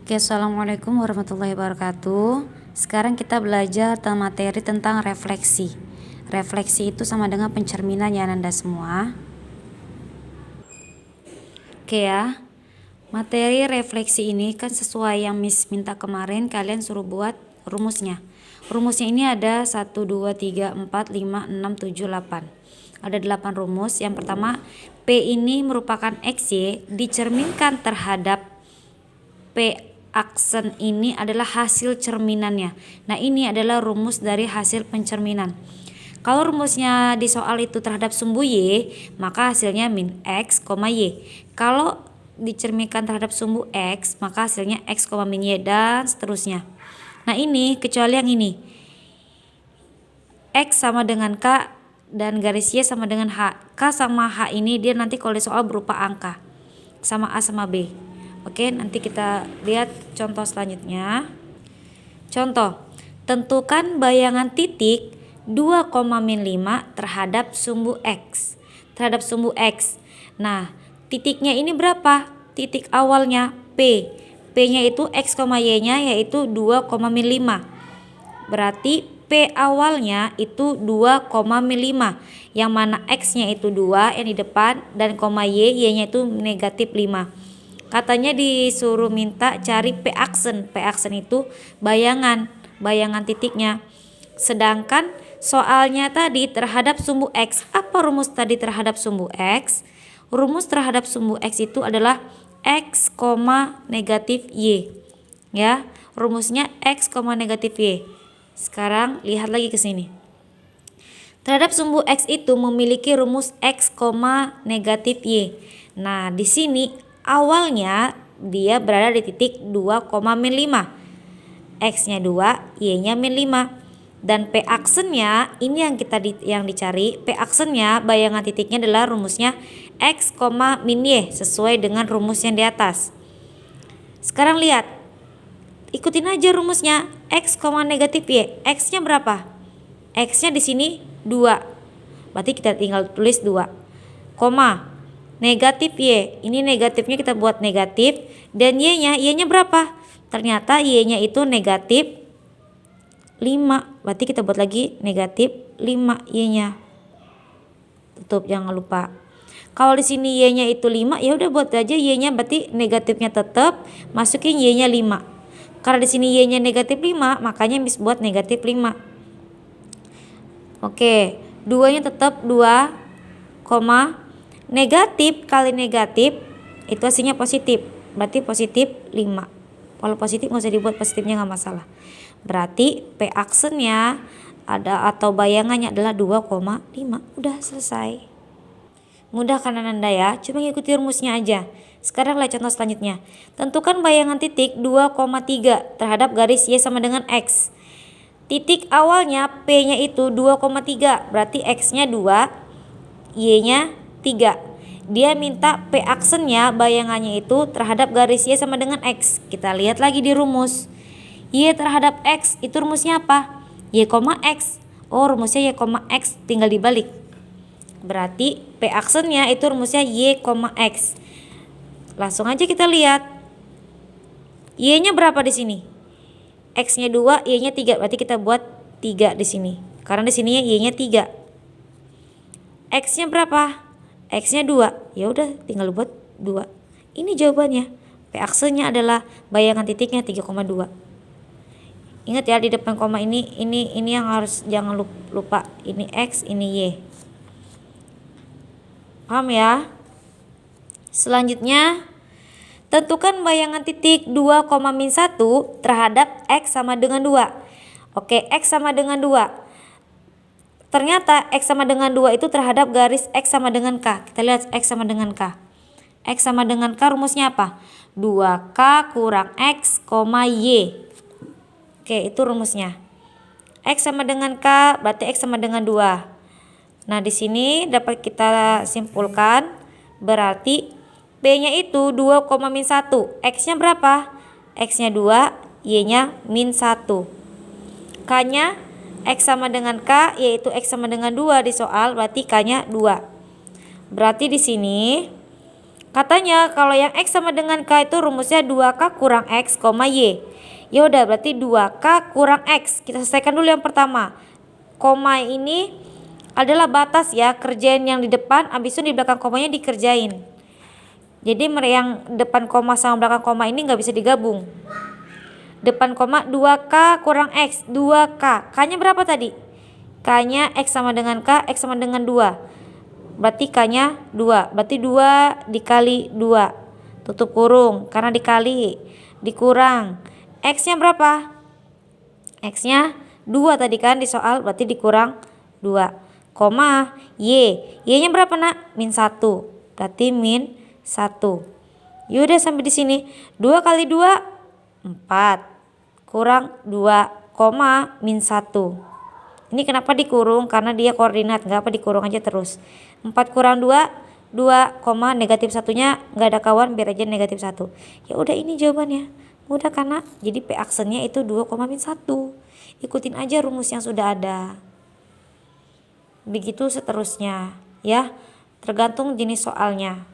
Oke, assalamualaikum warahmatullahi wabarakatuh. Sekarang kita belajar tentang materi tentang refleksi. Refleksi itu sama dengan pencerminan ya Anda semua. Oke ya, materi refleksi ini kan sesuai yang Miss minta kemarin, kalian suruh buat rumusnya. Rumusnya ini ada 1, 2, 3, 4, 5, 6, 7, 8. Ada 8 rumus. Yang pertama, P ini merupakan XY dicerminkan terhadap P aksen ini adalah hasil cerminannya. Nah, ini adalah rumus dari hasil pencerminan. Kalau rumusnya di soal itu terhadap sumbu Y, maka hasilnya min X, Y. Kalau dicerminkan terhadap sumbu X, maka hasilnya X, min Y, dan seterusnya. Nah, ini kecuali yang ini. X sama dengan K dan garis Y sama dengan H. K sama H ini dia nanti kalau di soal berupa angka. Sama A sama B. Oke, nanti kita lihat contoh selanjutnya. Contoh, tentukan bayangan titik 2, min 5 terhadap sumbu X. Terhadap sumbu X. Nah, titiknya ini berapa? Titik awalnya P. P-nya itu X, Y-nya yaitu 2, min 5. Berarti P awalnya itu 2, min 5. Yang mana X-nya itu 2 yang di depan dan Y-nya itu negatif 5. Katanya disuruh minta cari P aksen. P aksen itu bayangan titiknya. Sedangkan soalnya tadi terhadap sumbu X. Apa rumus tadi terhadap sumbu X? Rumus terhadap sumbu X itu adalah X, negatif Y. Ya, rumusnya X, negatif Y. Sekarang lihat lagi ke sini. Terhadap sumbu X itu memiliki rumus X, negatif Y. Nah, di sini awalnya dia berada di titik 2, min 5. X-nya 2, Y-nya min 5. Dan P aksennya ini yang dicari. P aksennya bayangan titiknya adalah rumusnya X, min Y sesuai dengan rumus yang di atas. Sekarang lihat. Ikutin aja rumusnya. X, negatif Y. X-nya berapa? X-nya di sini 2. Berarti kita tinggal tulis 2. Negatif Y, ini negatifnya kita buat negatif, dan Y-nya berapa? Ternyata Y-nya itu negatif 5, berarti kita buat lagi negatif 5 Y-nya. Tutup, jangan lupa. Kalau di sini Y-nya itu 5, ya udah buat aja Y-nya, berarti negatifnya tetap, masukin Y-nya 5. Karena di sini Y-nya negatif 5, makanya Miss buat negatif 5. Oke, 2-nya tetap 2, negatif kali negatif itu hasilnya positif, berarti positif 5. Kalau positif nggak usah dibuat positifnya, nggak masalah. Berarti P aksennya ada atau bayangannya adalah 2,5. Udah selesai. Mudah kan Anda ya, cuma ngikuti rumusnya aja. Sekarang lihat contoh selanjutnya. Tentukan bayangan titik 2,3 terhadap garis Y sama dengan X. Titik awalnya P-nya itu 2,3, berarti X-nya 2, Y-nya 3. Dia minta P aksennya bayangannya itu terhadap garis Y sama dengan X. Kita lihat lagi di rumus. Y terhadap X itu rumusnya apa? Y, X. Oh, rumusnya Y, X, tinggal dibalik. Berarti P aksennya itu rumusnya Y, X. Langsung aja kita lihat. Y-nya berapa di sini? X-nya 2, Y-nya 3. Berarti kita buat 3 di sini. Karena di sini Y-nya 3. X-nya berapa? X-nya 2. Ya udah tinggal buat 2. Ini jawabannya. P aksennya adalah bayangan titiknya 3,2. Ingat ya, di depan koma ini yang harus jangan lupa. Ini X, ini Y. Paham ya? Selanjutnya, tentukan bayangan titik 2, min 1 terhadap X sama dengan 2. Oke, X sama dengan 2. Ternyata X sama dengan 2 itu terhadap garis X sama dengan K. Kita lihat X sama dengan K. X sama dengan K rumusnya apa? 2K kurang X, Y. Oke, itu rumusnya. X sama dengan K berarti X sama dengan 2. Nah, di sini dapat kita simpulkan berarti B-nya itu 2, min 1. X-nya berapa? X-nya 2, Y-nya min 1. K-nya X sama dengan K, yaitu X sama dengan 2 di soal, berarti K-nya 2. Berarti di sini Katanya kalau yang X sama dengan K itu rumusnya 2K kurang X, Y. Ya udah, berarti 2K kurang X. Kita selesaikan dulu yang pertama. Koma ini adalah batas ya, kerjain yang di depan, habis itu di belakang komanya dikerjain. Jadi yang depan koma sama belakang koma ini nggak bisa digabung. Depan koma 2K kurang X, 2K. K-nya berapa tadi? K-nya X sama dengan K, X sama dengan 2. Berarti K-nya 2. Berarti 2 dikali 2. Tutup kurung, karena dikali. Dikurang. X-nya berapa? X-nya 2 tadi kan di soal, berarti dikurang 2. Koma, Y. Y-nya berapa nak? Min 1. Berarti min 1. Yaudah sampai di sini. 2 kali 2, 4. Kurang 2, koma, min 1. Ini kenapa dikurung? Karena dia koordinat, nggak apa dikurung aja terus. 4 kurang 2, 2, negatif satunya nggak ada kawan, biar aja negatif 1. Ya udah, ini jawabannya. Mudah karena jadi P aksennya itu 2, min 1. Ikutin aja rumus yang sudah ada. Begitu seterusnya ya. Tergantung jenis soalnya.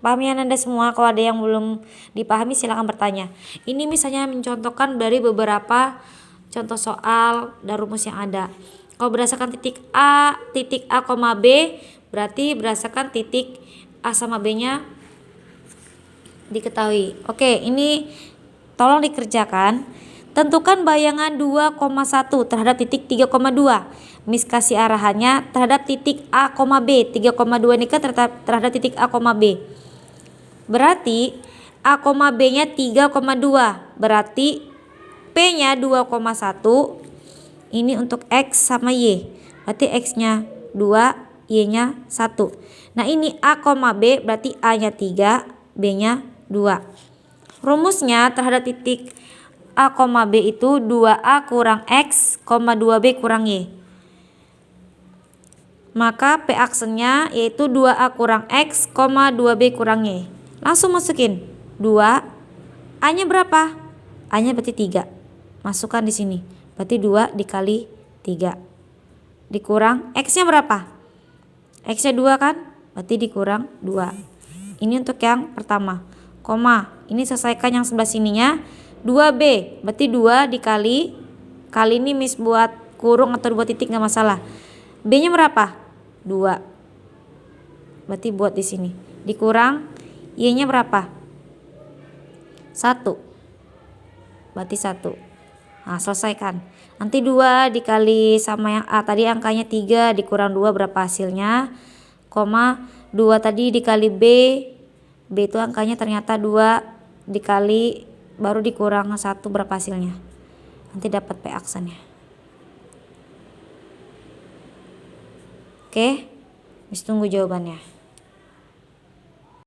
Pahami Anda semua? Kalau ada yang belum dipahami silahkan bertanya. Ini misalnya mencontohkan dari beberapa contoh soal dan rumus yang ada. Kalau berdasarkan titik A, B, berarti berdasarkan titik A sama B-nya diketahui. Oke, ini tolong dikerjakan. Tentukan bayangan 2,1 terhadap titik 3,2. Miss kasih arahannya terhadap titik A, B. 3,2 ini kan terhadap titik A, B. Berarti A, B-nya 3,2. Berarti P-nya 2,1. Ini untuk X sama Y. Berarti X-nya 2, Y-nya 1. Nah ini A, B berarti A-nya 3, B-nya 2. Rumusnya terhadap titik A, B itu 2A kurang X, 2B kurang Y. Maka P aksennya yaitu 2A kurang X, 2B kurang Y. Langsung masukin 2. A-nya berapa? A-nya berarti 3. Masukkan di sini. Berarti 2 dikali 3. Dikurang X-nya berapa? X-nya 2 kan? Berarti dikurang 2. Ini untuk yang pertama. Koma. Ini selesaikan yang sebelah sininya. 2B. Berarti 2 dikali. Kali ini Miss buat kurung atau buat titik nggak masalah. B-nya berapa? 2. Berarti buat di sini. Dikurang Y-nya berapa? 1. Berarti 1. Nah, selesaikan. Nanti 2 dikali sama yang A tadi angkanya 3 dikurang 2 berapa hasilnya? 2 tadi dikali B. B itu angkanya ternyata 2 dikali baru dikurang 1 berapa hasilnya? Nanti dapat P aksennya. Oke. Miss tunggu jawabannya.